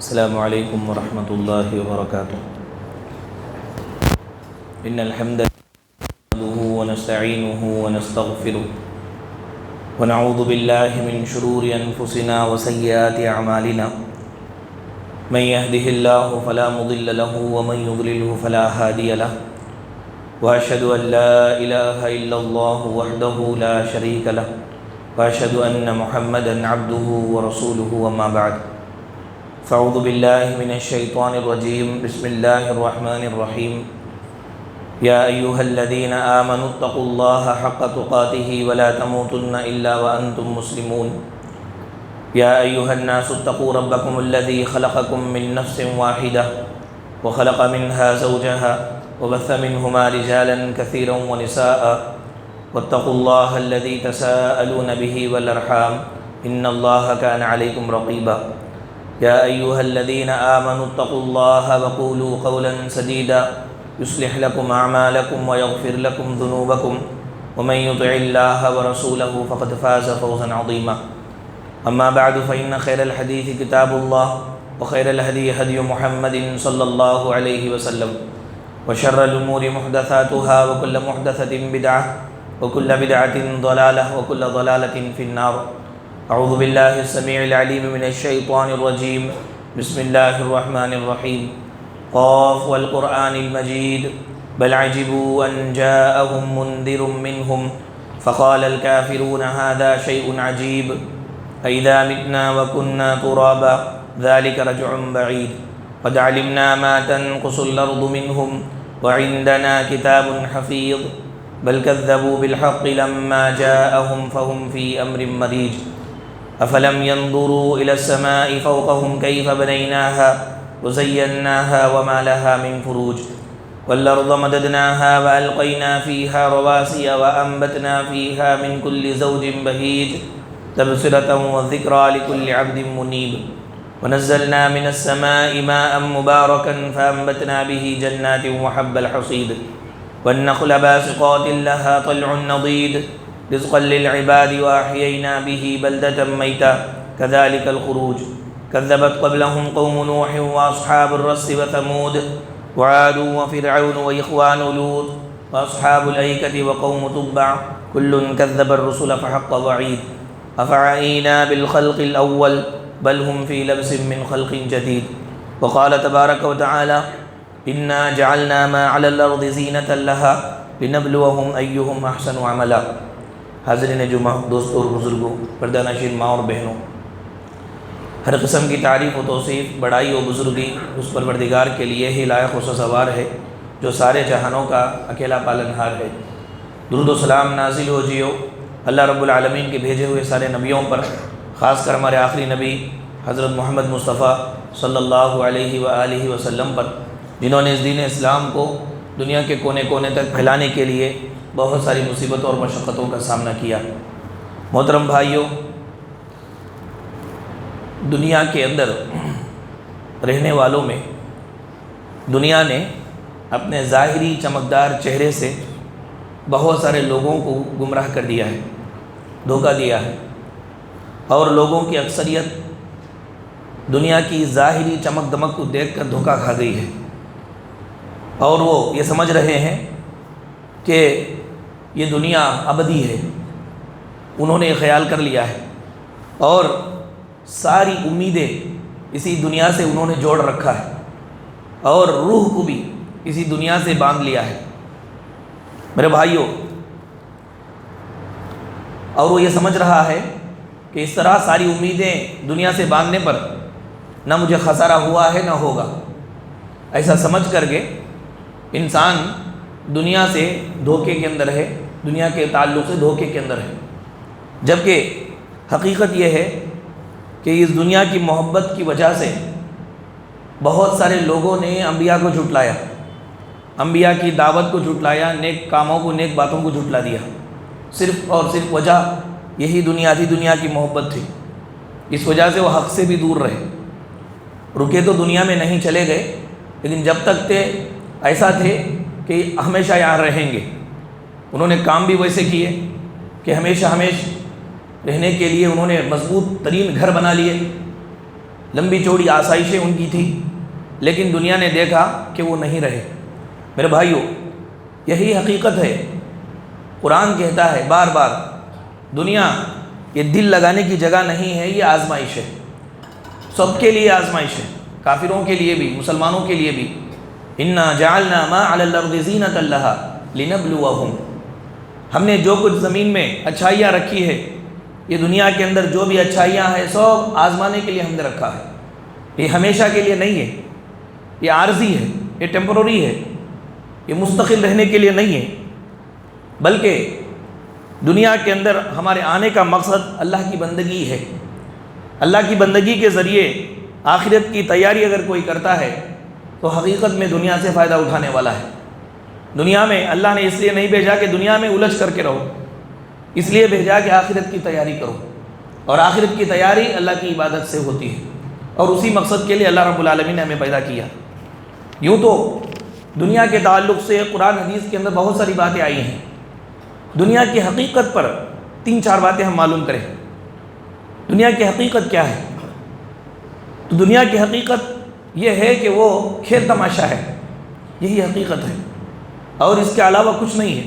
السلام علیکم ورحمۃ اللہ وبرکاتہ۔ ان الحمد للہ نحمده ونستعینه ونستغفره ونعوذ باللہ من شرور انفسنا وسیئات اعمالنا من يهده اللہ فلا مضل له ومن يضلله فلا هادی له واشهد ان لا الہ الا اللہ وحدہ لا شریک له واشهد ان محمدا عبده ورسوله اما بعد فاعوذ باللہ من الشیطان الرجیم بسم اللہ الرحمن الرحیم یا ایہا الذین آمنوا اتقوا اللہ حق تقاتہ ولا تموتن الا وانتم مسلمون یا ایہا الناس اتقوا ربکم الذی خلقکم من نفس واحدہ وخلق منها زوجها وبث منہما رجالا کثیرا ونساء واتقوا اللہ الذی تساءلون به والارحام ان اللہ کان علیکم رقیبا یا ایہا الذین آمنوا اتقوا اللہ وقولوا قولا سدیدا یصلح لکم اعمالکم ویغفر لکم ذنوبکم ومن یطع اللہ ورسولہ فقد فاز فوزا عظیما اما بعد فإن خیر الحدیث کتاب اللہ وخیر الہدی ہدی محمد صلی اللہ علیہ وسلم وشر الامور محدثاتها وکل محدثۃ بدعہ وکل بدعۃ ضلالہ وکل ضلالۃ فی النار۔ اعوذ باللہ السمیع العلیم من الشیطان الرجیم بسم اللہ الرحمن الرحیم قاف والقرآن المجید بل عجبوا ان جاءهم منذر منهم فقال الكافرون هذا شيء عجيب أإذا متنا وكنا ترابا ذلك رجع بعيد قد علمنا ما تنقص الأرض منهم وعندنا كتاب حفيظ بل كذبوا بالحق لما جاءهم فهم في أمر مريج أفلم ينظروا إلى السماء فوقهم كيف بنيناها وزيناها وما لها من فروج والأرض مددناها وألقينا فيها رواسي وأنبتنا فيها من كل زوج بهيج تبصرة وذكرى لكل عبد منيب ونزلنا من السماء ماء مباركا فأنبتنا به جنات وحب الحصيد والنخل باسقات لها طلع نضيد رزقا للعباد وأحيينا به بلدة ميتا كذلك الخروج كذبت قبلهم قوم نوح وأصحاب الرس وثمود وعاد وفرعون وإخوان لوط وأصحاب الأيكة وقوم تبع كل كذب الرسل فحق وعيد أفعينا بالخلق الأول بل هم في لبس من خلق جديد وقال تبارك وتعالى إنا جعلنا ما على الأرض زينة لها لنبلوهم أيهم أحسن عملا۔ حاضرین جمعہ، دوستوں اور بزرگوں، پردہ نشین ماں اور بہنوں، ہر قسم کی تعریف و توصیف، بڑائی و بزرگی اس پروردگار کے لیے ہی لائق و سزاوار ہے جو سارے جہانوں کا اکیلا پالنہار ہے۔ درود و سلام نازل ہو جیو اللہ رب العالمین کے بھیجے ہوئے سارے نبیوں پر، خاص کر ہمارے آخری نبی حضرت محمد مصطفیٰ صلی اللہ علیہ وآلہ وسلم پر، جنہوں نے اس دین اسلام کو دنیا کے کونے کونے تک پھیلانے کے لیے بہت ساری مصیبتوں اور مشقتوں کا سامنا کیا۔ محترم بھائیوں، دنیا کے اندر رہنے والوں میں دنیا نے اپنے ظاہری چمکدار چہرے سے بہت سارے لوگوں کو گمراہ کر دیا ہے، دھوکہ دیا ہے، اور لوگوں کی اکثریت دنیا کی ظاہری چمک دمک کو دیکھ کر دھوکہ کھا گئی ہے، اور وہ یہ سمجھ رہے ہیں کہ یہ دنیا ابدی ہے۔ انہوں نے یہ خیال کر لیا ہے اور ساری امیدیں اسی دنیا سے انہوں نے جوڑ رکھا ہے، اور روح کو بھی اسی دنیا سے باندھ لیا ہے میرے بھائیوں۔ اور وہ یہ سمجھ رہا ہے کہ اس طرح ساری امیدیں دنیا سے باندھنے پر نہ مجھے خسارہ ہوا ہے نہ ہوگا، ایسا سمجھ کر کے انسان دنیا سے دھوکے کے اندر ہے، دنیا کے تعلق سے دھوکے کے اندر ہے، جبکہ حقیقت یہ ہے کہ اس دنیا کی محبت کی وجہ سے بہت سارے لوگوں نے انبیاء کو جھٹلایا، انبیاء کی دعوت کو جھٹلایا، نیک کاموں کو، نیک باتوں کو جھٹلا دیا، صرف اور صرف وجہ یہی دنیا تھی، دنیا کی محبت تھی۔ اس وجہ سے وہ حق سے بھی دور رہے، رکے تو دنیا میں نہیں چلے گئے، لیکن جب تک تھے ایسا تھے کہ ہمیشہ یہاں رہیں گے۔ انہوں نے کام بھی ویسے کیے کہ ہمیشہ رہنے کے لیے انہوں نے مضبوط ترین گھر بنا لیے، لمبی چوڑی آسائشیں ان کی تھیں، لیکن دنیا نے دیکھا کہ وہ نہیں رہے۔ میرے بھائیوں، یہی حقیقت ہے۔ قرآن کہتا ہے بار بار، دنیا یہ دل لگانے کی جگہ نہیں ہے، یہ آزمائش ہے، سب کے لیے آزمائش ہے، کافروں کے لیے بھی، مسلمانوں کے لیے بھی۔ اِنَّا جَعَلْنَا مَا عَلَى الْأَرْضِ زِينَةً لَهَا لِنَبْلُوَهُمْ، ہم نے جو کچھ زمین میں اچھائیاں رکھی ہے، یہ دنیا کے اندر جو بھی اچھائیاں ہیں سب آزمانے کے لیے ہم نے رکھا ہے۔ یہ ہمیشہ کے لیے نہیں ہے، یہ عارضی ہے، یہ ٹیمپرری ہے، یہ مستقل رہنے کے لیے نہیں ہے، بلکہ دنیا کے اندر ہمارے آنے کا مقصد اللہ کی بندگی ہے۔ اللہ کی بندگی کے ذریعے آخرت کی تیاری اگر کوئی کرتا ہے تو حقیقت میں دنیا سے فائدہ اٹھانے والا ہے۔ دنیا میں اللہ نے اس لیے نہیں بھیجا کہ دنیا میں الجھ کر کے رہو، اس لیے بھیجا کہ آخرت کی تیاری کرو، اور آخرت کی تیاری اللہ کی عبادت سے ہوتی ہے، اور اسی مقصد کے لیے اللہ رب العالمین نے ہمیں پیدا کیا۔ یوں تو دنیا کے تعلق سے قرآن حدیث کے اندر بہت ساری باتیں آئی ہیں۔ دنیا کی حقیقت پر 3-4 باتیں ہم معلوم کریں۔ دنیا کی حقیقت کیا ہے؟ تو دنیا کی حقیقت یہ ہے کہ وہ کھیل تماشا ہے، یہی حقیقت ہے، اور اس کے علاوہ کچھ نہیں ہے۔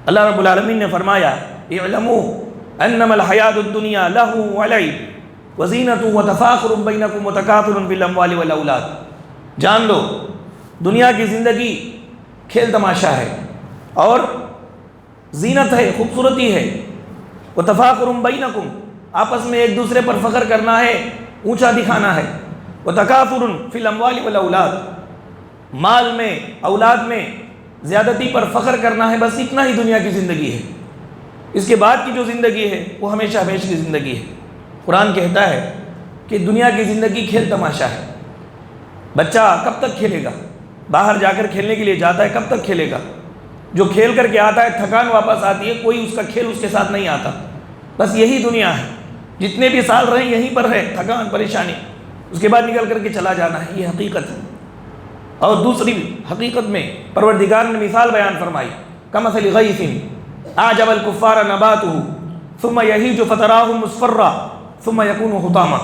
اللہ رب العالمین نے فرمایا اعلموا انما الحیات الدنیا لہو ولعب وزینۃ وتفاخر بینکم وتکاثر فی الاموال والاولاد، جان لو دنیا کی زندگی کھیل تماشا ہے اور زینت ہے، خوبصورتی ہے، وتفاخر بینکم، آپس میں ایک دوسرے پر فخر کرنا ہے، اونچا دکھانا ہے، وتکاثر فی الاموال والاولاد، مال میں اولاد میں زیادتی پر فخر کرنا ہے، بس اتنا ہی دنیا کی زندگی ہے۔ اس کے بعد کی جو زندگی ہے وہ ہمیشہ ہمیشہ کی زندگی ہے۔ قرآن کہتا ہے کہ دنیا کی زندگی کھیل تماشا ہے۔ بچہ کب تک کھیلے گا؟ باہر جا کر کھیلنے کے لیے جاتا ہے، کب تک کھیلے گا؟ جو کھیل کر کے آتا ہے تھکان واپس آتی ہے، کوئی اس کا کھیل اس کے ساتھ نہیں آتا۔ بس یہی دنیا ہے، جتنے بھی سال رہیں یہیں پر ہے، تھکان پریشانی، اس کے بعد نکل کر کے چلا جانا ہے، یہ حقیقت ہے۔ اور دوسری حقیقت میں پروردگار نے مثال بیان فرمائی، کمثل غیث اعجب الکفار نباتہ ثم یہیج فتراہ مصفرا ثم یکون حطاما،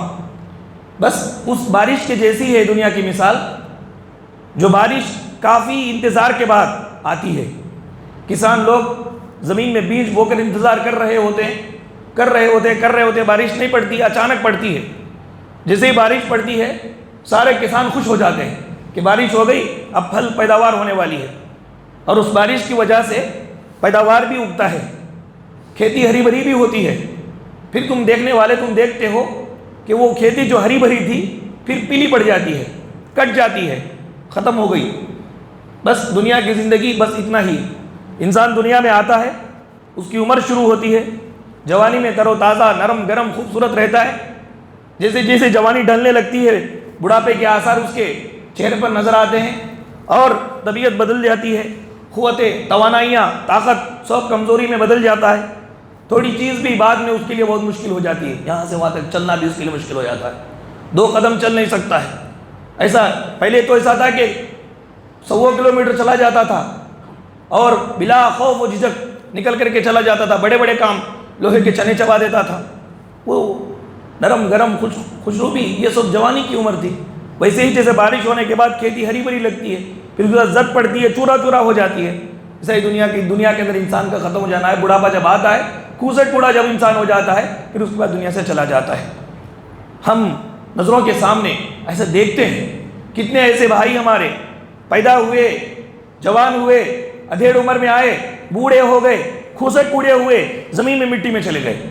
بس اس بارش کے جیسی ہے دنیا کی مثال، جو بارش کافی انتظار کے بعد آتی ہے۔ کسان لوگ زمین میں بیج بو کر انتظار کر رہے ہوتے ہیں، بارش نہیں پڑتی، اچانک پڑتی ہے۔ جیسے ہی بارش پڑتی ہے سارے کسان خوش ہو جاتے ہیں کہ بارش ہو گئی، اب پھل پیداوار ہونے والی ہے، اور اس بارش کی وجہ سے پیداوار بھی اگتا ہے، کھیتی ہری بھری بھی ہوتی ہے۔ پھر تم دیکھنے والے تم دیکھتے ہو کہ وہ کھیتی جو ہری بھری تھی پھر پیلی پڑ جاتی ہے، کٹ جاتی ہے، ختم ہو گئی۔ بس دنیا کی زندگی بس اتنا ہی۔ انسان دنیا میں آتا ہے، اس کی عمر شروع ہوتی ہے، جوانی میں تر و تازہ، نرم گرم، خوبصورت رہتا ہے۔ جیسے جیسے جوانی ڈھلنے لگتی ہے، بڑھاپے کے آثار اس کے چہرے پر نظر آتے ہیں، اور طبیعت بدل جاتی ہے، قوتیں، توانائیاں، طاقت سب کمزوری میں بدل جاتا ہے۔ تھوڑی چیز بھی بعد میں اس کے لیے بہت مشکل ہو جاتی ہے، یہاں سے وہاں تک چلنا بھی اس کے لیے مشکل ہو جاتا ہے، 2 قدم چل نہیں سکتا ہے۔ ایسا پہلے تو ایسا تھا کہ 100 کلومیٹر چلا جاتا تھا اور بلا خوف و جھجک نکل کر کے چلا جاتا تھا، بڑے بڑے کام لوہے کے چنے چبا دیتا تھا۔ وہ نرم گرم خوشروبی، یہ سب جوانی کی عمر تھی۔ ویسے ہی جیسے بارش ہونے کے بعد کھیتی ہری بھری لگتی ہے، پھر اس کے بعد زد پڑتی ہے، چورا چورا ہو جاتی ہے، ایسا ہی دنیا کے اندر انسان کا ختم ہو جانا ہے۔ بڑھاپا جب آتا ہے، کوسٹ بوڑھا جب انسان ہو جاتا ہے، پھر اس کے بعد دنیا سے چلا جاتا ہے۔ ہم نظروں کے سامنے ایسے دیکھتے ہیں، کتنے ایسے بھائی ہمارے پیدا ہوئے، جوان ہوئے، ادھیڑ عمر میں آئے، بوڑھے ہو گئے، کھوسٹ بوڑھے ہوئے، زمین میں مٹی میں چلے گئے۔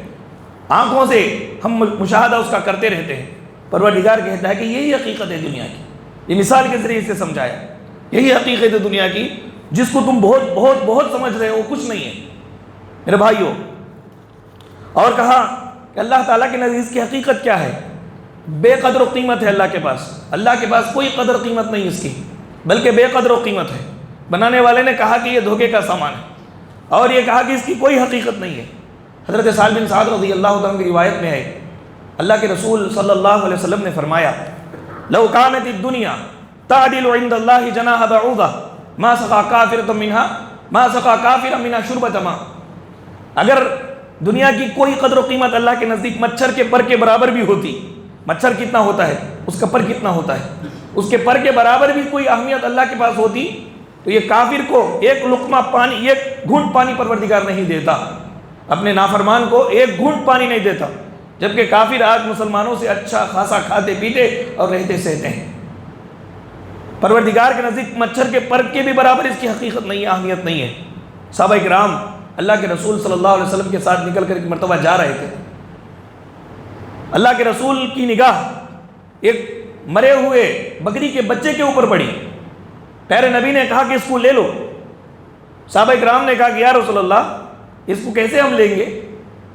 آنکھوں سے ہم مشاہدہ اس کا کرتے رہتے ہیں۔ پروردگار کہتا ہے کہ یہی حقیقت ہے دنیا کی، یہ مثال کے ذریعے سے سمجھایا، یہی حقیقت ہے دنیا کی، جس کو تم بہت بہت بہت سمجھ رہے ہو، کچھ نہیں ہے میرے بھائیوں۔ اور کہا کہ اللہ تعالیٰ کے نزدیک اس کی حقیقت کیا ہے؟ بے قدر و قیمت ہے اللہ کے پاس، اللہ کے پاس کوئی قدر قیمت نہیں اس کی، بلکہ بے قدر و قیمت ہے۔ بنانے والے نے کہا کہ یہ دھوکے کا سامان ہے، اور یہ کہا کہ اس کی کوئی حقیقت نہیں ہے۔ حضرت سعد بن سعد رضی اللہ عنہ کی روایت میں ہے، اللہ کے رسول صلی اللہ علیہ وسلم نے فرمایا، لو کانت الدنیا تعدل عند اللہ جناح بعوضہ ما سقى کافرا منها شربۃ ماء، اگر دنیا کی کوئی قدر و قیمت اللہ کے نزدیک مچھر کے پر کے برابر بھی ہوتی مچھر کتنا ہوتا ہے، اس کا پر کتنا ہوتا ہے، اس کے پر کے برابر بھی کوئی اہمیت اللہ کے پاس ہوتی تو یہ کافر کو ایک لقمہ پانی، ایک گھونٹ پانی پروردگار نہیں دیتا، اپنے نافرمان کو ایک گھونٹ پانی نہیں دیتا، جبکہ کافر آج مسلمانوں سے اچھا خاصا کھاتے پیتے اور رہتے سہتے ہیں۔ پروردگار کے نزدیک مچھر کے پر کے بھی برابر اس کی حقیقت نہیں ہے، اہمیت نہیں ہے۔ صحابہ کرام اللہ کے رسول صلی اللہ علیہ وسلم کے ساتھ نکل کر ایک مرتبہ جا رہے تھے، اللہ کے رسول کی نگاہ ایک مرے ہوئے بکری کے بچے کے اوپر پڑی۔ پیارے نبی نے کہا کہ اس کو لے لو۔ صحابہ کرام نے کہا کہ یا رسول اللہ اس کو کیسے ہم لیں گے،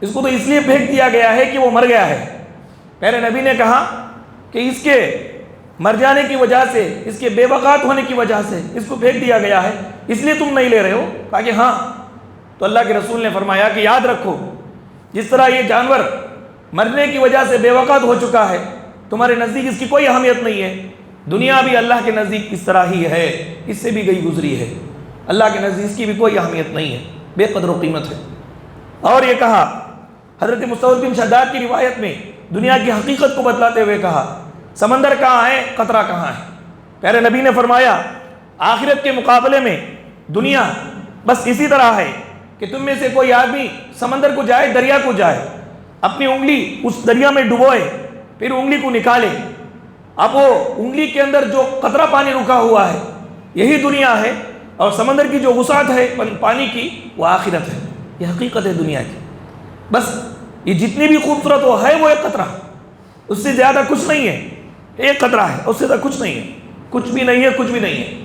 اس کو تو اس لیے پھینک دیا گیا ہے کہ وہ مر گیا ہے۔ پیارے نبی نے کہا کہ اس کے مر جانے کی وجہ سے، اس کے بے وقات ہونے کی وجہ سے اس کو پھینک دیا گیا ہے، اس لیے تم نہیں لے رہے ہو؟ کہا کہ ہاں۔ تو اللہ کے رسول نے فرمایا کہ یاد رکھو، جس طرح یہ جانور مرنے کی وجہ سے بے وقات ہو چکا ہے، تمہارے نزدیک اس کی کوئی اہمیت نہیں ہے، دنیا بھی اللہ کے نزدیک اس طرح ہی ہے، اس سے بھی گئی گزری ہے، اللہ کے نزدیک اس کی بھی کوئی اہمیت نہیں ہے، بے قدر و قیمت ہے۔ اور یہ کہا، حضرت مستورد بن شداد کی روایت میں دنیا کی حقیقت کو بتلاتے ہوئے کہا، سمندر کہاں ہے، قطرہ کہاں ہے؟ پیارے نبی نے فرمایا آخرت کے مقابلے میں دنیا بس اسی طرح ہے کہ تم میں سے کوئی آدمی سمندر کو جائے، دریا کو جائے، اپنی انگلی اس دریا میں ڈبوئے، پھر انگلی کو نکالے، اب وہ انگلی کے اندر جو قطرہ پانی رکا ہوا ہے یہی دنیا ہے، اور سمندر کی جو وسعت ہے پانی کی وہ آخرت ہے، یہ حقیقت ہے دنیا کی۔ بس یہ جتنی بھی خوبصورت وہ ہے وہ ایک قطرہ، اس سے زیادہ کچھ نہیں ہے، ایک قطرہ ہے، اس سے زیادہ کچھ نہیں ہے، کچھ بھی نہیں ہے، کچھ بھی نہیں ہے۔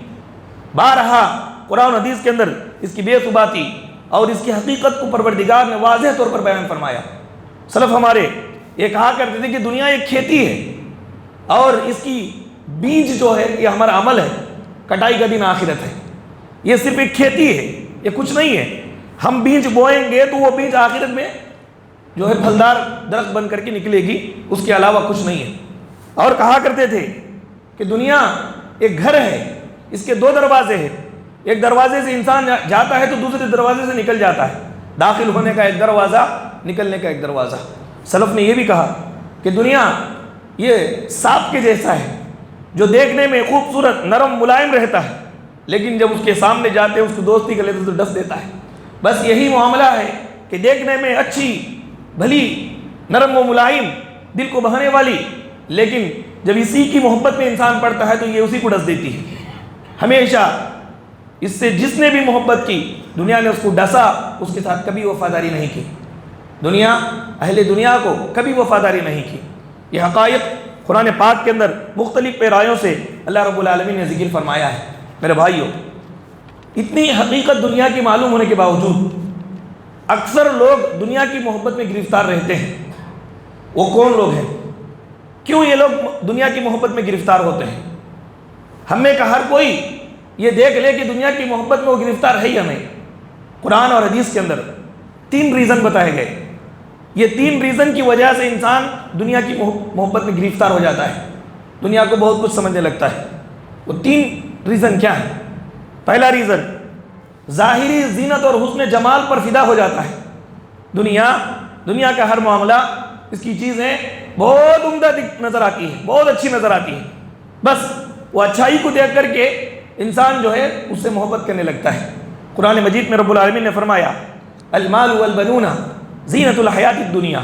بارہا قرآن حدیث کے اندر اس کی بے ثباتی اور اس کی حقیقت کو پروردگار نے واضح طور پر بیان فرمایا۔ سلف ہمارے یہ کہا کرتے تھے کہ دنیا ایک کھیتی ہے اور اس کی بیج جو ہے یہ ہمارا عمل ہے، کٹائی کا دن آخرت ہے۔ یہ صرف ایک کھیتی ہے، یہ کچھ نہیں ہے۔ ہم بیج بوئیں گے تو وہ بیج آخرت میں جو ہے پھلدار درخت بن کر کے نکلے گی، اس کے علاوہ کچھ نہیں ہے۔ اور کہا کرتے تھے کہ دنیا ایک گھر ہے، اس کے دو دروازے ہیں، ایک دروازے سے انسان جاتا ہے تو دوسرے دروازے سے نکل جاتا ہے، داخل ہونے کا ایک دروازہ، نکلنے کا ایک دروازہ۔ سلف نے یہ بھی کہا کہ دنیا یہ سانپ کے جیسا ہے جو دیکھنے میں خوبصورت، نرم، ملائم رہتا ہے، لیکن جب اس کے سامنے جاتے ہیں، اس کو دوستی کر لیتے تو ڈس دیتا ہے۔ بس یہی معاملہ ہے کہ دیکھنے میں اچھی بھلی، نرم و ملائم، دل کو بہانے والی، لیکن جب اسی کی محبت میں انسان پڑتا ہے تو یہ اسی کو ڈس دیتی ہے۔ ہمیشہ اس سے جس نے بھی محبت کی، دنیا نے اس کو ڈسا، اس کے ساتھ کبھی وفاداری نہیں کی، دنیا اہل دنیا کو کبھی وفاداری نہیں کی۔ یہ حقائق قرآن پاک کے اندر مختلف پیرایوں سے اللہ رب العالمین نے ذکر فرمایا ہے۔ میرے بھائیو، اتنی حقیقت دنیا کی معلوم ہونے کے باوجود اکثر لوگ دنیا کی محبت میں گرفتار رہتے ہیں۔ وہ کون لوگ ہیں؟ کیوں یہ لوگ دنیا کی محبت میں گرفتار ہوتے ہیں؟ ہم میں کا ہر کوئی یہ دیکھ لے کہ دنیا کی محبت میں وہ گرفتار ہے ہی ہمیں۔ قرآن اور حدیث کے اندر 3 ریزن بتائے گئے، یہ 3 ریزن کی وجہ سے انسان دنیا کی محبت میں گرفتار ہو جاتا ہے، دنیا کو بہت کچھ سمجھنے لگتا ہے۔ وہ 3 ریزن کیا ہے؟ پہلا ریزن، ظاہری زینت اور حسن جمال پر فدا ہو جاتا ہے۔ دنیا کا ہر معاملہ، اس کی چیزیں بہت عمدہ نظر آتی ہے، بہت اچھی نظر آتی ہے، بس وہ اچھائی کو دیکھ کر کے انسان جو ہے اس سے محبت کرنے لگتا ہے۔ قرآن مجید میں رب العالمین نے فرمایا، المال والبنون زینت الحیات الدنیا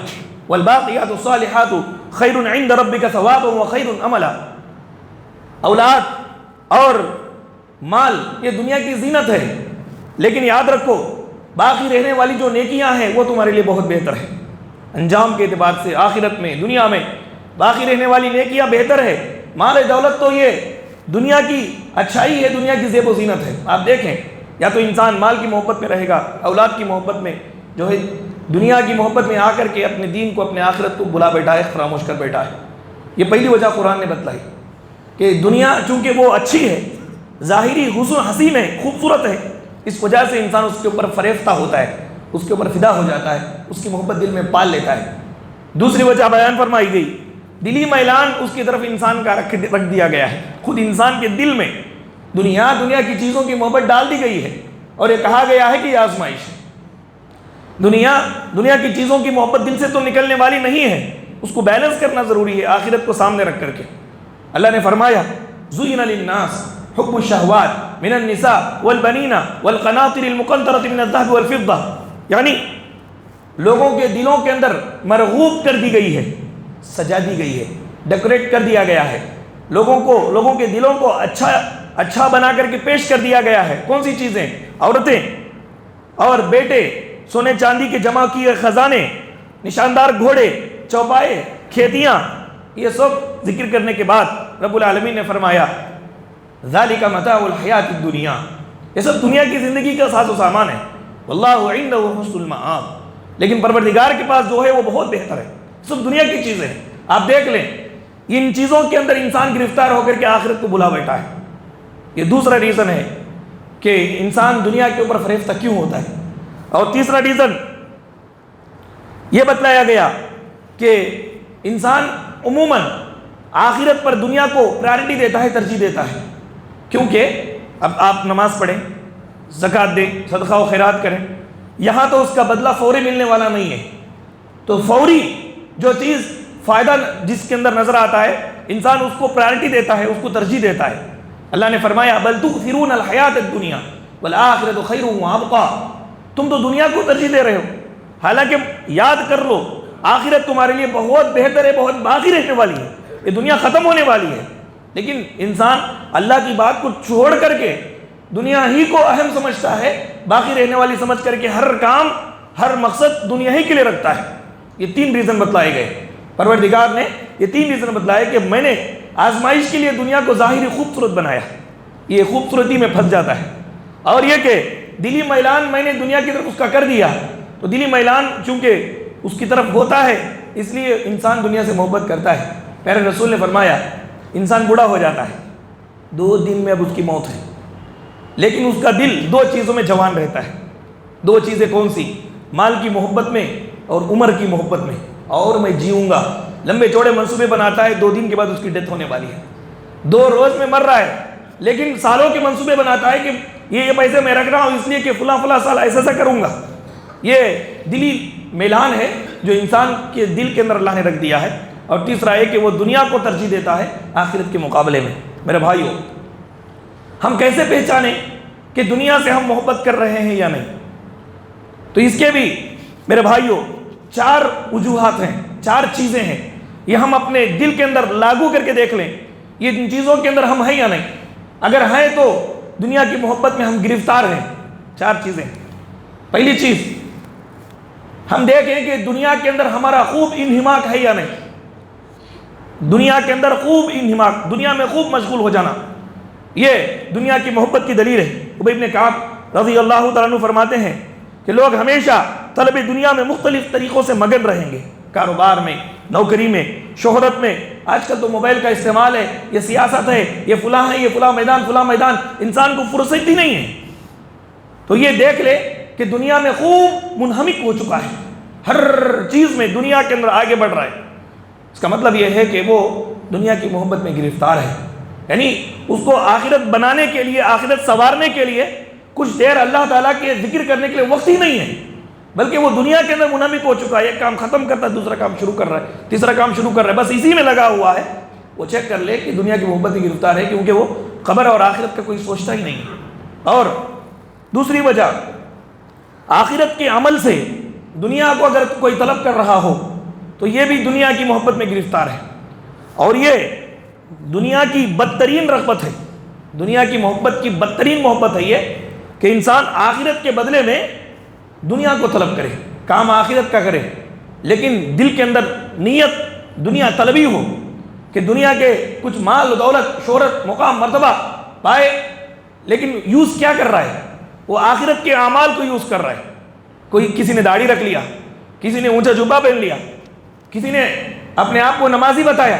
والباقیات الصالحات خیر عند ربک ثوابا وخیر عملا۔ اولاد اور مال یہ دنیا کی زینت ہے، لیکن یاد رکھو باقی رہنے والی جو نیکیاں ہیں وہ تمہارے لیے بہت بہتر ہے۔ انجام کے اعتبار سے آخرت میں، دنیا میں باقی رہنے والی نیکیاں بہتر ہے۔ مال دولت تو یہ دنیا کی اچھائی ہے، دنیا کی زیب و زینت ہے۔ آپ دیکھیں، یا تو انسان مال کی محبت میں رہے گا، اولاد کی محبت میں، جو ہے دنیا کی محبت میں آ کر کے اپنے دین کو، اپنے آخرت کو بلا بیٹھا ہے، فراموش کر بیٹھا ہے۔ یہ پہلی وجہ قرآن نے بتلائی کہ دنیا چونکہ وہ اچھی ہے، ظاہری حسن حسین ہے، خوبصورت ہے، اس وجہ سے انسان اس کے اوپر فریفتہ ہوتا ہے، اس کے اوپر فدا ہو جاتا ہے، اس کی محبت دل میں پال لیتا ہے۔ دوسری وجہ بیان فرمائی گئی، دلی میلان اس کی طرف انسان کا رکھ دیا گیا ہے۔ خود انسان کے دل میں دنیا کی چیزوں کی محبت ڈال دی گئی ہے، اور یہ کہا گیا ہے کہ یہ آزمائش ہے۔ دنیا کی چیزوں کی محبت دل سے تو نکلنے والی نہیں ہے، اس کو بیلنس کرنا ضروری ہے آخرت کو سامنے رکھ کر کے۔ اللہ نے فرمایا زُيِّنَ لِلنَّاسِ حُبُّ الشَّهَوَاتِ مِنَ النِّسَاءِ وَالْبَنِينَ وَالْقَنَاطِرِ الْمُقَنطَرَةِ مِنَ الذَّهَبِ وَالْفِضَّةِ، یعنی لوگوں کے دلوں کے اندر مرغوب کر دی گئی ہے، سجا دی گئی ہے، ڈیکوریٹ کر دیا گیا ہے، لوگوں کے دلوں کو اچھا بنا کر کے پیش کر دیا گیا ہے۔ کون سی چیزیں؟ عورتیں اور بیٹے، سونے چاندی کے جمع کیے خزانے، نشاندار گھوڑے، چوپائے، کھیتیاں، یہ سب ذکر کرنے کے بعد رب العالمین نے فرمایا ذالک متاع الحیات الدنیا، یہ سب دنیا کی زندگی کا ساز و سامان ہے، واللہ عندہ حسن المآب، لیکن پروردگار کے پاس جو ہے وہ بہت بہتر ہے۔ سب دنیا کی چیزیں ہیں، آپ دیکھ لیں ان چیزوں کے اندر انسان گرفتار ہو کر کے آخرت کو بھلا بیٹھا ہے۔ یہ دوسرا ریزن ہے کہ انسان دنیا کے اوپر فریفتہ کیوں ہوتا ہے۔ اور تیسرا ریزن یہ بتلایا گیا کہ انسان عموماً آخرت پر دنیا کو پرائرٹی دیتا ہے، ترجیح دیتا ہے، کیونکہ اب آپ نماز پڑھیں، زکوٰۃ دیں، صدقہ و خیرات کریں، یہاں تو اس کا بدلہ فوری ملنے والا نہیں ہے، تو فوری جو چیز فائدہ جس کے اندر نظر آتا ہے انسان اس کو پرائرٹی دیتا ہے، اس کو ترجیح دیتا ہے۔ اللہ نے فرمایا بل تؤثرون الحیات الدنیا والآخرۃ خیر وابقیٰ، تم تو دنیا کو ترجیح دے رہے ہو، حالانکہ یاد کر لو آخرت تمہارے لیے بہت بہتر ہے، بہت باقی رہنے والی ہے، یہ دنیا ختم ہونے والی ہے۔ لیکن انسان اللہ کی بات کو چھوڑ کر کے دنیا ہی کو اہم سمجھتا ہے، باقی رہنے والی سمجھ کر کے ہر کام ہر مقصد دنیا ہی کے لیے رکھتا ہے۔ یہ تین ریزن بتلائے گئے، پروردگار نے یہ تین ریزن بتلائے کہ میں نے آزمائش کے لیے دنیا کو ظاہری خوبصورت بنایا، یہ خوبصورتی میں پھنس جاتا ہے، اور یہ کہ دلی میلان میں نے دنیا کی طرف اس کا کر دیا، تو دلی میلان چونکہ اس کی طرف ہوتا ہے اس لیے انسان دنیا سے محبت کرتا ہے۔ پیارے رسول نے فرمایا انسان بوڑھا ہو جاتا ہے، 2 دن میں اب اس کی موت ہے، لیکن اس کا دل 2 چیزوں میں جوان رہتا ہے۔ 2 چیزیں کون سی؟ مال کی محبت میں اور عمر کی محبت میں، اور میں جیوں گا، لمبے چوڑے منصوبے بناتا ہے، 2 دن کے بعد اس کی ڈیتھ ہونے والی ہے، 2 روز میں مر رہا ہے، لیکن سالوں کے منصوبے بناتا ہے کہ یہ پیسے میں رکھ رہا ہوں اس لیے کہ فلاں سال ایسا کروں گا۔ یہ دلی میلان ہے جو انسان کے دل کے اندر اللہ نے رکھ دیا ہے۔ اور تیسرا ہے کہ وہ دنیا کو ترجیح دیتا ہے آخرت کے مقابلے میں۔ میرے بھائیوں، ہم کیسے پہچانیں کہ دنیا سے ہم محبت کر رہے ہیں یا نہیں؟ تو اس کے بھی میرے بھائیوں 4 وجوہات ہیں، 4 چیزیں ہیں، یہ ہم اپنے دل کے اندر لاگو کر کے دیکھ لیں یہ ان چیزوں کے اندر ہم ہیں یا نہیں۔ اگر ہیں تو دنیا کی محبت میں ہم گرفتار ہیں۔ 4 چیزیں۔ پہلی چیز ہم دیکھیں کہ دنیا کے اندر ہمارا خوب انہماک ہے یا نہیں۔ دنیا کے اندر خوب انہماک، دنیا میں خوب مشغول ہو جانا، یہ دنیا کی محبت کی دلیل ہے۔ ابی بن کعب رضی اللہ تعالیٰ عنہ فرماتے ہیں کہ لوگ ہمیشہ طلب دنیا میں مختلف طریقوں سے مگن رہیں گے، کاروبار میں، نوکری میں، شہرت میں۔ آج کل تو موبائل کا استعمال ہے، یہ سیاست ہے، یہ فلاں ہے، یہ فلاں میدان، انسان کو فرصت ہی نہیں ہے۔ تو یہ دیکھ لے کہ دنیا میں خوب منہمک ہو چکا ہے، ہر چیز میں دنیا کے اندر آگے بڑھ رہا ہے۔ اس کا مطلب یہ ہے کہ وہ دنیا کی محبت میں گرفتار ہے، یعنی اس کو آخرت بنانے کے لیے، آخرت سنوارنے کے لیے کچھ دیر اللہ تعالیٰ کے ذکر کرنے کے لیے وقت ہی نہیں ہے، بلکہ وہ دنیا کے اندر منہمک ہو چکا ہے۔ ایک کام ختم کرتا ہے، دوسرا کام شروع کر رہا ہے، تیسرا کام شروع کر رہا ہے، بس اسی میں لگا ہوا ہے۔ وہ چیک کر لے کہ دنیا کی محبت میں گرفتار ہے، کیونکہ وہ قبر اور آخرت کا کوئی سوچتا ہی نہیں ہے۔ اور دوسری وجہ، آخرت کے عمل سے دنیا کو اگر کوئی طلب کر رہا ہو تو یہ بھی دنیا کی محبت میں گرفتار ہے، اور یہ دنیا کی بدترین رغبت ہے، دنیا کی محبت کی بدترین محبت ہے یہ کہ انسان آخرت کے بدلے میں دنیا کو طلب کرے، کام آخرت کا کرے، لیکن دل کے اندر نیت دنیا طلبی ہو کہ دنیا کے کچھ مال و دولت، شہرت، مقام، مرتبہ پائے، لیکن یوز کیا کر رہا ہے؟ وہ آخرت کے اعمال کو یوز کر رہا ہے۔ کوئی کسی نے داڑھی رکھ لیا، کسی نے اونچا جبہ پہن لیا، کسی نے اپنے آپ کو نمازی بتایا،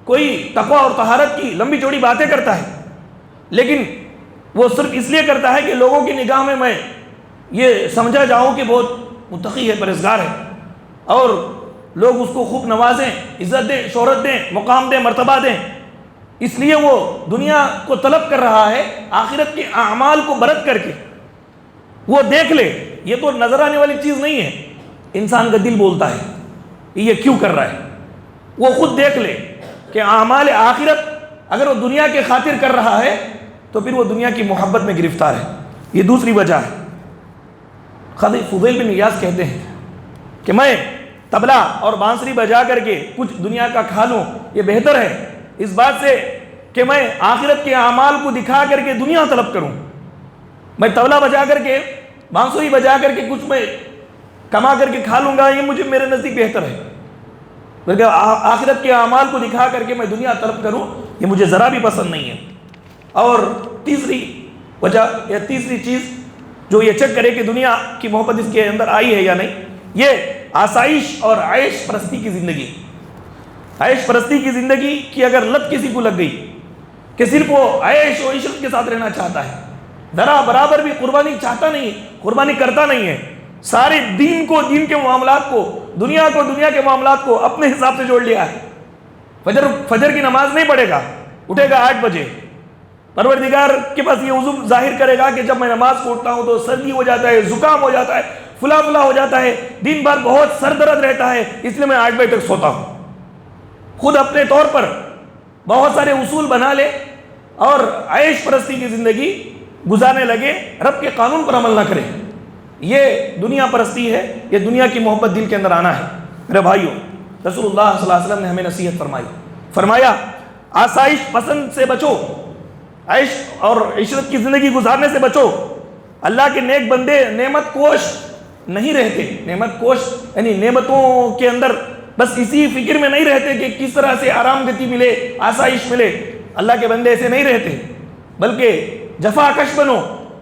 کوئی تقویٰ اور طہارت کی لمبی چوڑی باتیں کرتا ہے، لیکن وہ صرف اس لیے کرتا ہے کہ لوگوں کی نگاہ میں یہ سمجھا جاؤں کہ بہت متقی ہے، پرہیزگار ہے، اور لوگ اس کو خوب نوازیں، عزت دیں، شہرت دیں، مقام دیں، مرتبہ دیں۔ اس لیے وہ دنیا کو طلب کر رہا ہے آخرت کے اعمال کو برت کر کے۔ وہ دیکھ لے، یہ تو نظر آنے والی چیز نہیں ہے، انسان کا دل بولتا ہے یہ کیوں کر رہا ہے، وہ خود دیکھ لے کہ اعمال آخرت اگر وہ دنیا کے خاطر کر رہا ہے تو پھر وہ دنیا کی محبت میں گرفتار ہے. یہ دوسری وجہ ہے. قاضی فضیل بن ایاض کہتے ہیں کہ میں طبلہ اور بانسری بجا کر کے کچھ دنیا کا کھا لوں یہ بہتر ہے اس بات سے کہ میں آخرت کے اعمال کو دکھا کر کے دنیا طلب کروں. میں طبلہ بجا کر کے بانسری بجا کر کے کچھ میں کما کر کے کھا لوں گا، یہ مجھے میرے نزدیک بہتر ہے، بلکہ آخرت کے اعمال کو دکھا کر کے میں دنیا طلب کروں یہ مجھے ذرا بھی پسند نہیں ہے. اور تیسری وجہ یا تیسری چیز جو یہ چیک کرے کہ دنیا کی محبت اس کے اندر آئی ہے یا نہیں، یہ آسائش اور عیش پرستی کی زندگی. عیش پرستی کی زندگی کی اگر لت کسی کو لگ گئی کہ صرف وہ عیش و عشرت کے ساتھ رہنا چاہتا ہے، ذرا برابر بھی قربانی چاہتا نہیں ہے، قربانی کرتا نہیں ہے، سارے دین کو دین کے معاملات کو دنیا کے معاملات کو اپنے حساب سے جوڑ لیا ہے. فجر کی نماز نہیں پڑھے گا، اٹھے گا 8 بجے، پروردگار کے پاس یہ عذر ظاہر کرے گا کہ جب میں نماز کو اٹھتا ہوں تو سردی ہو جاتا ہے، زکام ہو جاتا ہے، فلا ہو جاتا ہے، دن بھر بہت سر درد رہتا ہے، اس لیے میں 8 بجے تک سوتا ہوں. خود اپنے طور پر بہت سارے اصول بنا لے اور عیش پرستی کی زندگی گزارنے لگے، رب کے قانون پر عمل نہ کرے. یہ دنیا پرستی ہے، یہ دنیا کی محبت دل کے اندر آنا ہے. میرے بھائیوں، رسول اللہ صلی اللہ علیہ وسلم نے ہمیں نصیحت فرمایا آسائش پسند سے بچو، عیش اور عشرت کی زندگی گزارنے سے بچو. اللہ کے نیک بندے نعمت کوش نہیں رہتے. نعمت کوش یعنی نعمتوں کے اندر بس اسی فکر میں نہیں رہتے کہ کس طرح سے آرام گتی ملے، آسائش ملے. اللہ کے بندے ایسے نہیں رہتے، بلکہ جفا کش بنو،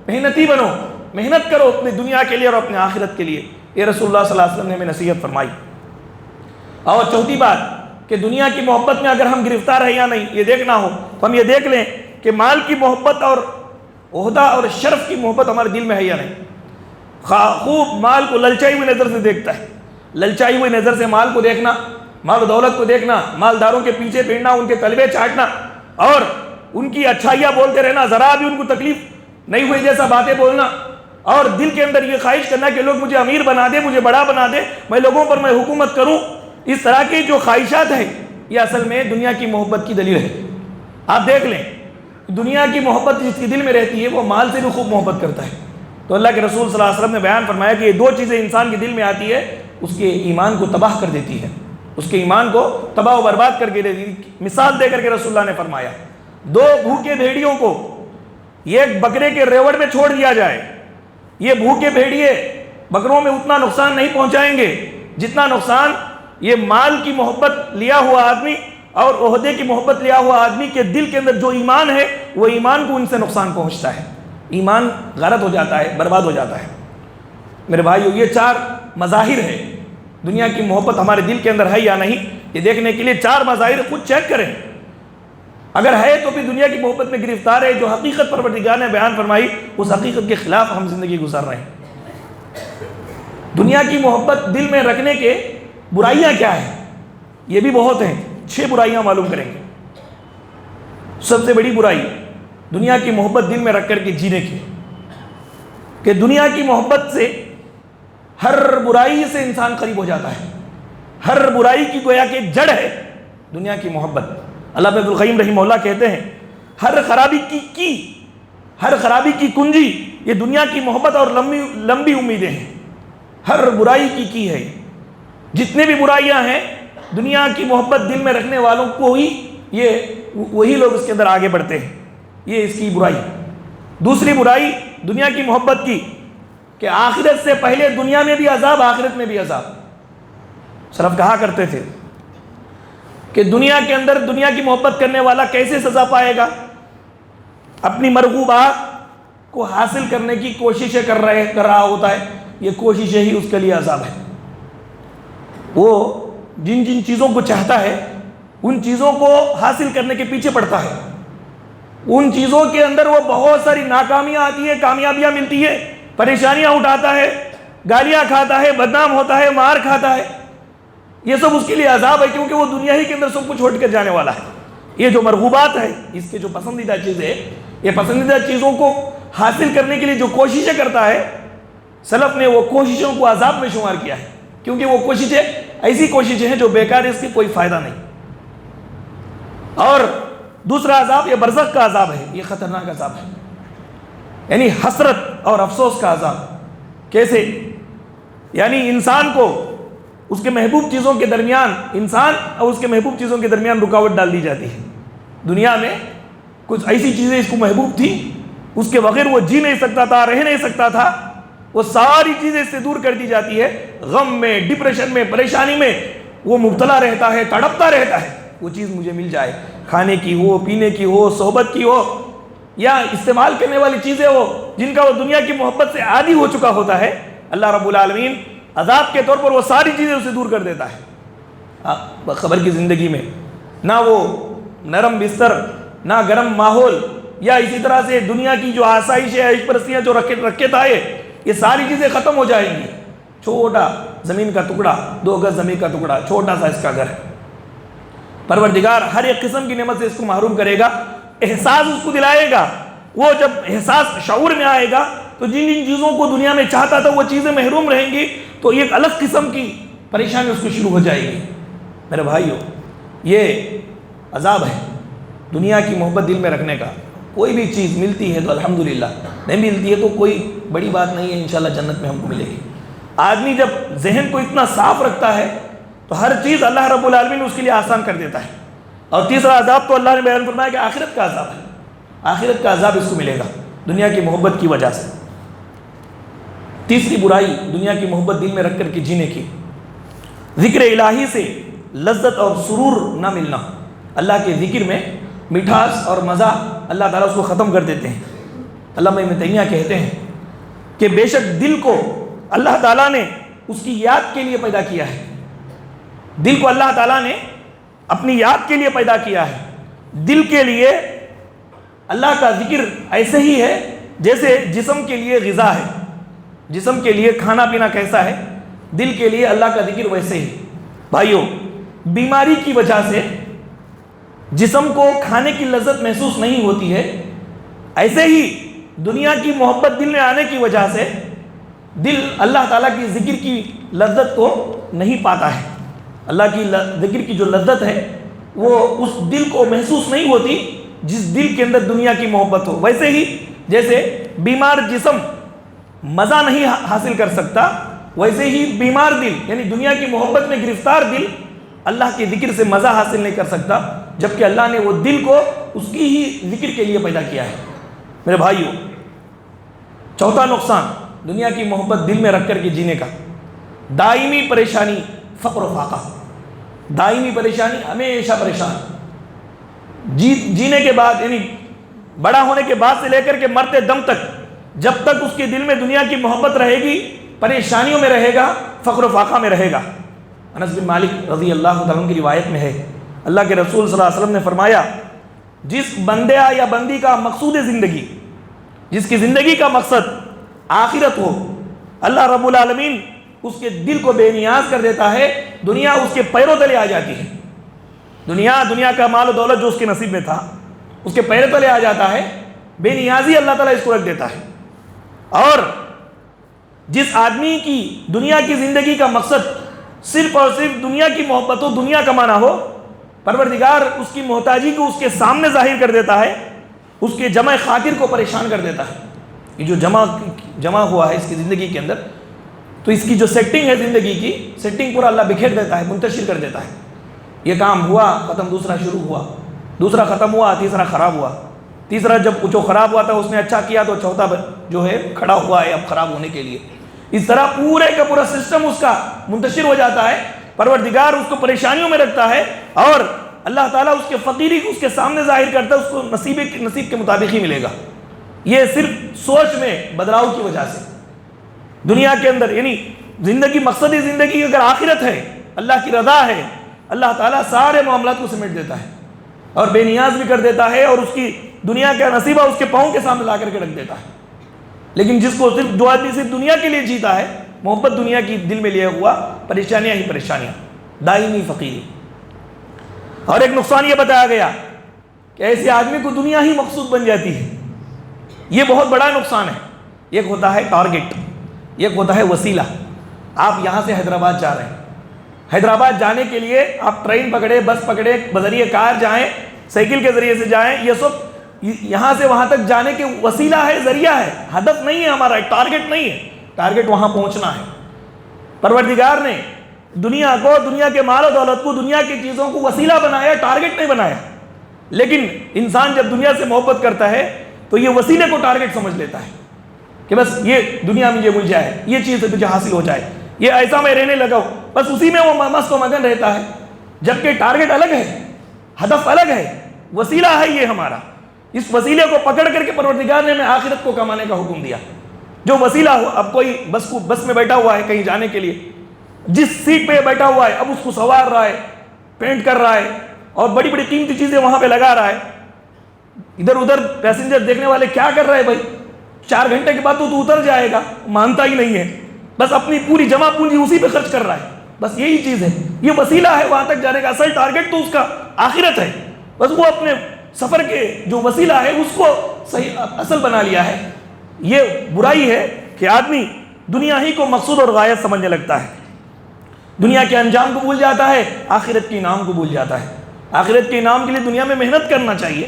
محنتی بنو، محنت کرو اپنی دنیا کے لیے اور اپنے آخرت کے لیے. یہ رسول اللہ صلی اللہ علیہ وسلم نے ہمیں نصیحت فرمائی. اور چوتھی بات کہ دنیا کی محبت میں اگر ہم گرفتار ہیں یا نہیں یہ دیکھنا ہو تو ہم یہ دیکھ لیں کہ مال کی محبت اور عہدہ اور شرف کی محبت ہمارے دل میں ہے یا نہیں. خوب مال کو للچائی ہوئی نظر سے دیکھتا ہے، للچائی ہوئی نظر سے مال کو دیکھنا، مال و دولت کو دیکھنا، مالداروں کے پیچھے پھرنا، ان کے کلبے چاٹنا اور ان کی اچھائیاں بولتے رہنا، ذرا بھی ان کو تکلیف نہیں ہوئی جیسا باتیں بولنا، اور دل کے اندر یہ خواہش کرنا کہ لوگ مجھے امیر بنا دے، مجھے بڑا بنا دے، میں لوگوں پر میں حکومت کروں. اس طرح کی جو خواہشات ہیں یہ اصل میں دنیا کی محبت کی دلیل ہے. آپ دیکھ لیں دنیا کی محبت جس کی دل میں رہتی ہے وہ مال سے بھی خوب محبت کرتا ہے. تو اللہ کے رسول صلی اللہ علیہ وسلم نے بیان فرمایا کہ یہ 2 چیزیں انسان کے دل میں آتی ہے، اس کے ایمان کو تباہ کر دیتی ہے، اس کے ایمان کو تباہ و برباد کر کے دیتی ہے. مثال دے کر کے رسول اللہ نے فرمایا 2 بھوکے بھیڑیوں کو ایک بکرے کے ریوڑ میں چھوڑ دیا جائے، یہ بھوکے بھیڑیے بکروں میں اتنا نقصان نہیں پہنچائیں گے جتنا نقصان یہ مال کی محبت لیا ہوا آدمی اور عہدے کی محبت لیا ہوا آدمی کے دل کے اندر جو ایمان ہے وہ ایمان کو ان سے نقصان پہنچتا ہے، ایمان غلط ہو جاتا ہے، برباد ہو جاتا ہے. میرے بھائیو، یہ 4 مظاہر ہیں دنیا کی محبت ہمارے دل کے اندر ہے یا نہیں. یہ دیکھنے کے لیے 4 مظاہر خود چیک کریں. اگر ہے تو پھر دنیا کی محبت میں گرفتار ہے. جو حقیقت پروردگار نے بیان فرمائی اس حقیقت کے خلاف ہم زندگی گزار رہے ہیں. دنیا کی محبت دل میں رکھنے کے برائیاں کیا ہیں؟ یہ بھی بہت ہیں. 6 برائیاں معلوم کریں گے. سب سے بڑی برائی دنیا کی محبت دل میں رکھ کر کے جینے کی، کہ دنیا کی محبت سے ہر برائی سے انسان قریب ہو جاتا ہے. ہر برائی کی گویا کہ جڑ ہے دنیا کی محبت. علامہ ابن القیم رحمہ اللہ کہتے ہیں ہر خرابی کی کنجی یہ دنیا کی محبت اور لمبی امیدیں ہیں. ہر برائی کی ہے. جتنے بھی برائیاں ہیں دنیا کی محبت دل میں رکھنے والوں کو ہی وہی لوگ اس کے اندر آگے بڑھتے ہیں. یہ اس کی برائی. دوسری برائی دنیا کی محبت کی کہ آخرت سے پہلے دنیا میں بھی عذاب، آخرت میں بھی عذاب. سلف کہا کرتے تھے کہ دنیا کے اندر دنیا کی محبت کرنے والا کیسے سزا پائے گا؟ اپنی مرغوبات کو حاصل کرنے کی کوششیں کر رہا ہوتا ہے. یہ کوششیں ہی اس کے لیے عذاب ہے. وہ جن چیزوں کو چاہتا ہے ان چیزوں کو حاصل کرنے کے پیچھے پڑتا ہے. ان چیزوں کے اندر وہ بہت ساری ناکامیاں آتی ہیں، کامیابیاں ملتی ہے، پریشانیاں اٹھاتا ہے، گالیاں کھاتا ہے، بدنام ہوتا ہے، مار کھاتا ہے. یہ سب اس کے لیے عذاب ہے کیونکہ وہ دنیا ہی کے اندر سب کچھ چھوڑ کر جانے والا ہے. یہ جو مرغوبات ہے، اس کے جو پسندیدہ چیزیں، یہ پسندیدہ چیزوں کو حاصل کرنے کے لیے جو کوششیں کرتا ہے، سلف نے وہ کوششوں کو عذاب میں شمار کیا ہے کیونکہ وہ کوششیں ایسی کوششیں ہیں جو بیکار ہے، اس کی کوئی فائدہ نہیں۔ اور دوسرا عذاب یہ برزخ کا عذاب ہے، یہ خطرناک عذاب ہے، یعنی حسرت اور افسوس کا عذاب۔ کیسے؟ یعنی انسان کو اس کے محبوب چیزوں کے درمیان، انسان اور اس کے محبوب چیزوں کے درمیان رکاوٹ ڈال دی جاتی ہے۔ دنیا میں کچھ ایسی چیزیں اس کو محبوب تھی، اس کے بغیر وہ جی نہیں سکتا تھا، رہ نہیں سکتا تھا، وہ ساری چیزیں اس سے دور کر دی جاتی ہے۔ غم میں، ڈپریشن میں، پریشانی میں وہ مبتلا رہتا ہے، تڑپتا رہتا ہے، وہ چیز مجھے مل جائے، کھانے کی ہو، پینے کی ہو، صحبت کی ہو، یا استعمال کرنے والی چیزیں ہو جن کا وہ دنیا کی محبت سے عادی ہو چکا ہوتا ہے۔ اللہ رب العالمین عذاب کے طور پر وہ ساری چیزیں اسے دور کر دیتا ہے۔ خبر کی زندگی میں نہ وہ نرم بستر، نہ گرم ماحول، یا اسی طرح سے دنیا کی جو آسائش ہے، عیش پرستیاں جو رکھے تھے، یہ ساری چیزیں ختم ہو جائیں گی۔ چھوٹا زمین کا ٹکڑا، 2 گز زمین کا ٹکڑا، چھوٹا سا اس کا گھر ہے۔ پروردگار ہر ایک قسم کی نعمت سے اس کو محروم کرے گا، احساس اس کو دلائے گا۔ وہ جب احساس شعور میں آئے گا تو جن جن چیزوں کو دنیا میں چاہتا تھا وہ چیزیں محروم رہیں گی، تو ایک الگ قسم کی پریشانی اس کو شروع ہو جائے گی۔ میرے بھائیو، یہ عذاب ہے دنیا کی محبت دل میں رکھنے کا۔ کوئی بھی چیز ملتی ہے تو الحمدللہ، نہیں ملتی ہے تو کوئی بڑی بات نہیں ہے، انشاءاللہ جنت میں ہم کو ملے گی۔ آدمی جب ذہن کو اتنا صاف رکھتا ہے تو ہر چیز اللہ رب العالمین اس کے لیے آسان کر دیتا ہے۔ اور تیسرا عذاب تو اللہ نے بیان فرمایا کہ آخرت کا عذاب ہے، آخرت کا عذاب اس کو ملے گا دنیا کی محبت کی وجہ سے۔ تیسری برائی دنیا کی محبت دل میں رکھ کر کے جینے کی، ذکر الہی سے لذت اور سرور نہ ملنا۔ اللہ کے ذکر میں مٹھاس اور مزہ اللہ تعالیٰ اس کو ختم کر دیتے ہیں۔ علامہ ابن تیمیہ کہتے ہیں کہ بے شک دل کو اللہ تعالیٰ نے اس کی یاد کے لیے پیدا کیا ہے، دل کو اللہ تعالیٰ نے اپنی یاد کے لیے پیدا کیا ہے۔ دل کے لیے اللہ کا ذکر ایسے ہی ہے جیسے جسم کے لیے غذا ہے، جسم کے لیے کھانا پینا کیسا ہے، دل کے لیے اللہ کا ذکر ویسے ہی۔ بھائیو، بیماری کی وجہ سے جسم کو کھانے کی لذت محسوس نہیں ہوتی ہے، ایسے ہی دنیا کی محبت دل میں آنے کی وجہ سے دل اللہ تعالیٰ کی ذکر کی لذت کو نہیں پاتا ہے۔ اللہ کی ذکر کی جو لذت ہے وہ اس دل کو محسوس نہیں ہوتی جس دل کے اندر دنیا کی محبت ہو۔ ویسے ہی جیسے بیمار جسم مزہ نہیں حاصل کر سکتا، ویسے ہی بیمار دل یعنی دنیا کی محبت میں گرفتار دل اللہ کے ذکر سے مزہ حاصل نہیں کر سکتا، جبکہ اللہ نے وہ دل کو اس کی ہی ذکر کے لیے پیدا کیا ہے۔ میرے بھائیو، چوتھا نقصان دنیا کی محبت دل میں رکھ کر کے جینے کا، دائمی پریشانی، فقر و فاقہ۔ دائمی پریشانی، ہمیشہ پریشان، جینے کے بعد یعنی بڑا ہونے کے بعد سے لے کر کے مرتے دم تک، جب تک اس کے دل میں دنیا کی محبت رہے گی پریشانیوں میں رہے گا، فقر و فاقہ میں رہے گا۔ انس بن مالک رضی اللہ تعالیٰ عنہ کی روایت میں ہے، اللہ کے رسول صلی اللہ علیہ وسلم نے فرمایا، جس بندے یا بندی کا مقصود زندگی، جس کی زندگی کا مقصد آخرت ہو، اللہ رب العالمین اس کے دل کو بے نیاز کر دیتا ہے، دنیا اس کے پیروں تلے آ جاتی ہے۔ دنیا کا مال و دولت جو اس کے نصیب میں تھا اس کے پیروں تلے آ جاتا ہے، بے نیازی اللہ تعالیٰ اس کو رکھ دیتا ہے۔ اور جس آدمی کی دنیا کی زندگی کا مقصد صرف اور صرف دنیا کی محبت ہو، دنیا کمانا ہو، پروردگار اس کی محتاجی کو اس کے سامنے ظاہر کر دیتا ہے، اس کے جمع خاطر کو پریشان کر دیتا ہے۔ یہ جو جمع ہوا ہے اس کی زندگی کے اندر، تو اس کی جو سیٹنگ ہے زندگی کی سیٹنگ پورا اللہ بکھیر دیتا ہے، منتشر کر دیتا ہے۔ یہ کام ہوا ختم، دوسرا شروع ہوا، دوسرا ختم ہوا، تیسرا خراب ہوا، تیسرا جب جو خراب ہوا تھا اس نے اچھا کیا تو چوتھا جو ہے کھڑا ہوا ہے اب خراب ہونے کے لیے۔ اس طرح پورے کا پورا سسٹم اس کا منتشر ہو جاتا ہے، پروردگار اس کو پریشانیوں میں رکھتا ہے، اور اللہ تعالیٰ اس کے فقیری کو اس کے سامنے ظاہر کرتا ہے، اس کو نصیب کے مطابق ہی ملے گا۔ یہ صرف سوچ میں بدلاؤ کی وجہ سے دنیا کے اندر، یعنی زندگی، مقصدی زندگی اگر آخرت ہے، اللہ کی رضا ہے، اللہ تعالیٰ سارے معاملات کو سمیٹ دیتا ہے اور بے نیاز بھی کر دیتا ہے، اور اس کی دنیا کا نصیبہ اس کے پاؤں کے سامنے لا کر کے رکھ دیتا ہے۔ لیکن جس کو صرف جو آدمی صرف دنیا کے لیے جیتا ہے، محبت دنیا کی دل میں لیے ہوا، پریشانیاں ہی پریشانیاں، دائمی فقیری۔ اور ایک نقصان یہ بتایا گیا کہ ایسے آدمی کو دنیا ہی مقصود بن جاتی ہے۔ یہ بہت بڑا نقصان ہے۔ ایک ہوتا ہے ٹارگٹ، ایک ہوتا ہے وسیلہ۔ آپ یہاں سے حیدرآباد جا رہے ہیں، حیدرآباد جانے کے لیے آپ ٹرین پکڑے، بس پکڑے، بذریعہ کار جائیں، سائیکل کے ذریعے سے جائیں، یہ سب یہاں سے وہاں تک جانے کے وسیلہ ہے، ذریعہ ہے، ہدف نہیں ہے ہمارا، ٹارگٹ نہیں ہے. ٹارگٹ وہاں پہنچنا ہے. پروردگار نے دنیا کو، دنیا کے مال و دولت کو، دنیا کی چیزوں کو وسیلہ بنایا، ٹارگٹ نہیں بنایا. لیکن انسان جب دنیا سے محبت کرتا ہے تو یہ وسیلے کو ٹارگٹ سمجھ لیتا ہے کہ بس یہ دنیا مجھے مل جائے، یہ چیز مجھے حاصل ہو جائے، یہ ایسا میں رہنے لگا ہوں، بس اسی میں وہ مست و مگن رہتا ہے. جبکہ ٹارگٹ الگ ہے، ہدف الگ ہے، وسیلہ ہے یہ ہمارا. اس وسیلے کو پکڑ کر کے پروردگار نے ہمیں آخرت کو کمانے کا حکم دیا. جو وسیلہ ہو، اب کوئی بس میں بیٹھا ہوا ہے کہیں جانے کے لیے، جس سیٹ پہ بیٹھا ہوا ہے اب اس کو سنوار رہا ہے، پینٹ کر رہا ہے اور بڑی بڑی قیمتی چیزیں وہاں پہ لگا رہا ہے. ادھر ادھر پیسنجر دیکھنے والے کیا کر رہے ہیں بھائی، 4 گھنٹے کے بعد تو اتر جائے گا، مانتا ہی نہیں ہے، بس اپنی پوری جمع پونجی اسی پہ خرچ کر رہا ہے. بس یہی چیز ہے، یہ وسیلہ ہے وہاں تک جانے کا، اصل ٹارگٹ تو اس کا آخرت ہے. بس وہ اپنے سفر کے جو وسیلہ ہے اس کو صحیح اصل بنا لیا ہے. یہ برائی ہے کہ آدمی دنیا ہی کو مقصود اور غایت سمجھنے لگتا ہے، دنیا کے انجام کو بھول جاتا ہے، آخرت کے انعام کو بھول جاتا ہے. آخرت کے انعام کے لیے دنیا میں محنت کرنا چاہیے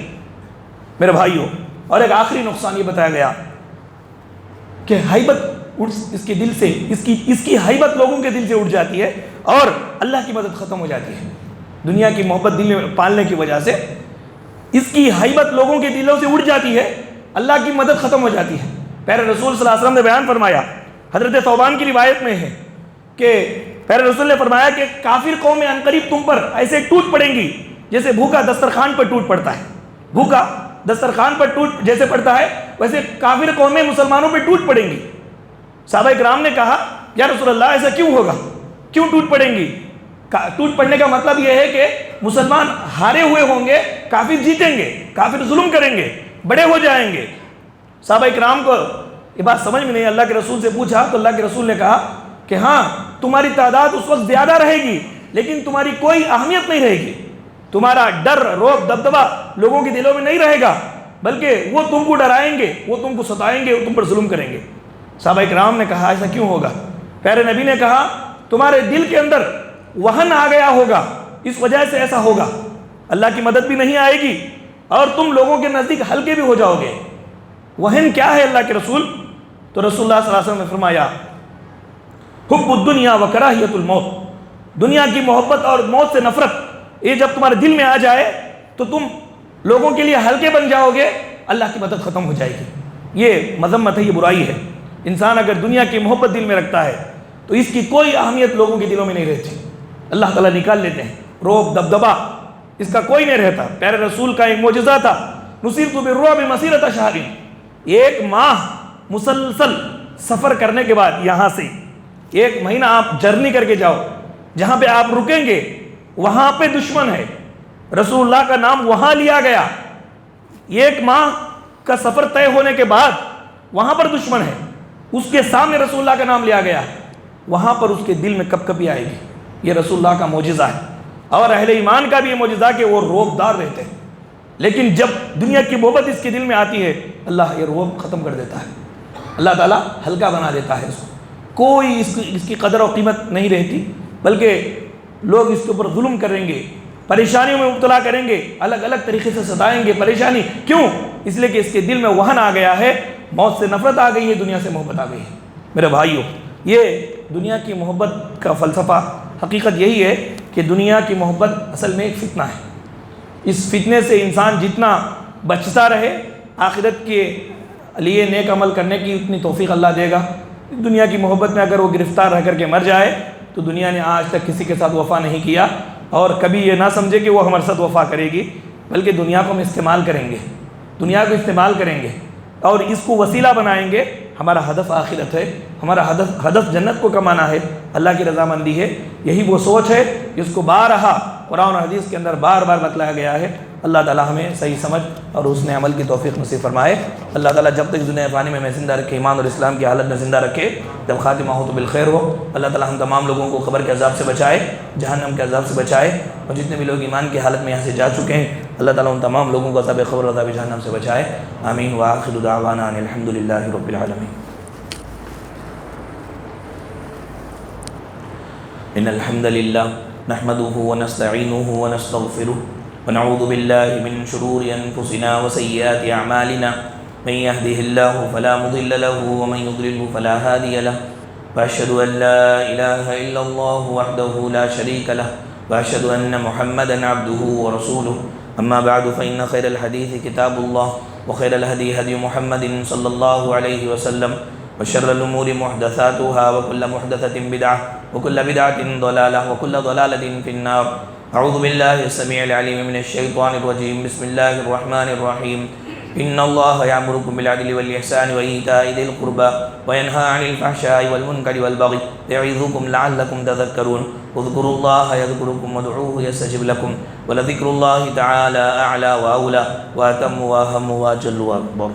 میرے بھائیوں. اور ایک آخری نقصان یہ بتایا گیا کہ ہیبت اس کے دل سے، اس کی ہیبت لوگوں کے دل سے اٹھ جاتی ہے اور اللہ کی مدد ختم ہو جاتی ہے. دنیا کی محبت دل میں پالنے کی وجہ سے اس کی ہیبت لوگوں کے دلوں سے اٹھ جاتی ہے، اللہ کی مدد ختم ہو جاتی ہے. پیارے رسول صلی اللہ علیہ وسلم نے بیان فرمایا، حضرت ثوبان کی روایت میں ہے کہ پیارے رسول نے فرمایا کہ کافر قومیں عنقریب تم پر ایسے ٹوٹ پڑیں گی جیسے بھوکا دسترخوان پر ٹوٹ پڑتا ہے. بھوکا دسترخوان پر ٹوٹ جیسے پڑتا ہے ویسے کافر قومیں مسلمانوں پہ ٹوٹ پڑیں گی. صحابہ کرام نے کہا یا رسول اللہ ایسا کیوں ہوگا، کیوں ٹوٹ پڑیں گی؟ ٹوٹ پڑنے کا مطلب یہ ہے کہ مسلمان ہارے ہوئے ہوں گے، کافر جیتیں گے، کافر ظلم کریں گے، بڑے ہو جائیں گے. صحابہ کرام کو یہ بات سمجھ میں نہیں، اللہ کے رسول سے پوچھا تو اللہ کے رسول نے کہا کہ ہاں تمہاری تعداد اس وقت زیادہ رہے گی لیکن تمہاری کوئی اہمیت نہیں رہے گی. تمہارا ڈر، رعب، دبدبہ لوگوں کے دلوں میں نہیں رہے گا، بلکہ وہ تم کو ڈرائیں گے، وہ تم کو ستائیں گے، وہ تم پر ظلم کریں گے. صحابہ کرام نے کہا ایسا کیوں ہوگا؟ پیارے نبی نے کہا تمہارے دل کے اندر وہن آ گیا ہوگا، اس وجہ سے ایسا ہوگا. اللہ کی مدد بھی نہیں آئے گی اور تم لوگوں کے نزدیک ہلکے بھی ہو جاؤ گے. وہن کیا ہے اللہ کے رسول؟ تو رسول اللہ صلی اللہ علیہ وسلم نے فرمایا حب الدنیا و کراہیت الموت، دنیا کی محبت اور موت سے نفرت، یہ جب تمہارے دل میں آ جائے تو تم لوگوں کے لیے ہلکے بن جاؤ گے، اللہ کی مدد ختم ہو جائے گی. یہ مذمت ہے، یہ برائی ہے. انسان اگر دنیا کی محبت دل میں رکھتا ہے تو اس کی کوئی اہمیت لوگوں کے دلوں میں نہیں رہتی، اللہ تعالیٰ نکال لیتے ہیں. رعب، دبدبہ اس کا کوئی نہیں رہتا. پیارے رسول کا ایک معجزہ تھا، نصرت بالرعب مسیرۃ شہر، 1 ماہ مسلسل سفر کرنے کے بعد یہاں سے 1 مہینہ آپ جرنی کر کے جاؤ، جہاں پہ آپ رکیں گے وہاں پہ دشمن ہے، رسول اللہ کا نام وہاں لیا گیا. 1 ماہ کا سفر طے ہونے کے بعد وہاں پر دشمن ہے، اس کے سامنے رسول اللہ کا نام لیا گیا، وہاں پر اس کے دل میں کپ کپی آئے گی. یہ رسول اللہ کا معجزہ ہے. اور اہل ایمان کا بھی یہ معجزہ کہ وہ رعب دار رہتے ہیں، لیکن جب دنیا کی محبت اس کے دل میں آتی ہے اللہ یہ رعب ختم کر دیتا ہے، اللہ تعالیٰ ہلکا بنا دیتا ہے اس کو. کوئی اس کی قدر و قیمت نہیں رہتی، بلکہ لوگ اس کے اوپر ظلم کریں گے، پریشانیوں میں مبتلا کریں گے، الگ الگ طریقے سے ستائیں گے. پریشانی کیوں؟ اس لیے کہ اس کے دل میں وہن آ گیا ہے، موت سے نفرت آ گئی ہے، دنیا سے محبت آ گئی ہے. میرے بھائیوں، یہ دنیا کی محبت کا فلسفہ، حقیقت یہی ہے کہ دنیا کی محبت اصل میں ایک فتنہ ہے. اس فتنے سے انسان جتنا بچتا رہے، آخرت کے لیے نیک عمل کرنے کی اتنی توفیق اللہ دے گا. دنیا کی محبت میں اگر وہ گرفتار رہ کر کے مر جائے تو دنیا نے آج تک کسی کے ساتھ وفا نہیں کیا، اور کبھی یہ نہ سمجھے کہ وہ ہمارے ساتھ وفا کرے گی، بلکہ دنیا کو ہم استعمال کریں گے، دنیا کو استعمال کریں گے اور اس کو وسیلہ بنائیں گے. ہمارا ہدف آخرت ہے، ہمارا ہدف جنت کو کمانا ہے، اللہ کی رضامندی ہے. یہی وہ سوچ ہے جس کو بارہا قرآن و حدیث کے اندر بار بار بتلایا گیا ہے. اللہ تعالیٰ ہمیں صحیح سمجھ اور حسن عمل کی توفیق نصیب فرمائے. اللہ تعالیٰ جب تک دنیا فانی میں زندہ رکھے، ایمان اور اسلام کی حالت میں زندہ رکھے، جب خاتمہ ہو تو بالخیر ہو. اللہ تعالیٰ ہم تمام لوگوں کو قبر کے عذاب سے بچائے، جہنم کے عذاب سے بچائے، اور جتنے بھی لوگ ایمان کی حالت میں یہاں سے جا چکے ہیں اللہ تعالیٰ ان تمام لوگوں کو عذاب قبر اور عذاب جہنم سے بچائے. آمین. وآخر دعوانا ان الحمد للہ رب العالمین. إن الحمد لله نحمده ونستعينه ونستغفره ونعوذ بالله من شرور أنفسنا وسيئات أعمالنا من يهده الله فلا مضل له ومن يضلله فلا هادي له وأشهد أن لا إله إلا الله وحده لا شريك له وأشهد أن محمدا عبده ورسوله أما بعد فإن خير الحديث كتاب الله وخير الهدي هدي محمد صلى الله عليه وسلم وشر الأمور محدثاتها وكل محدثة بدعة وكل بدعة ضلالة وكل ضلالة في النار. أعوذ بالله السميع العليم من الشيطان الرجيم. بسم الله الرحمن الرحيم. إن الله يأمركم بالعدل والإحسان وإيتاء ذي القربى وينهى عن الفحشاء والمنكر والبغي يعظكم لعلكم تذكرون. اذكروا الله يذكركم وادعوه يستجب لكم ولذكر الله تعالى أعلى وأولى وأتم وأهم وأجل وأكبر.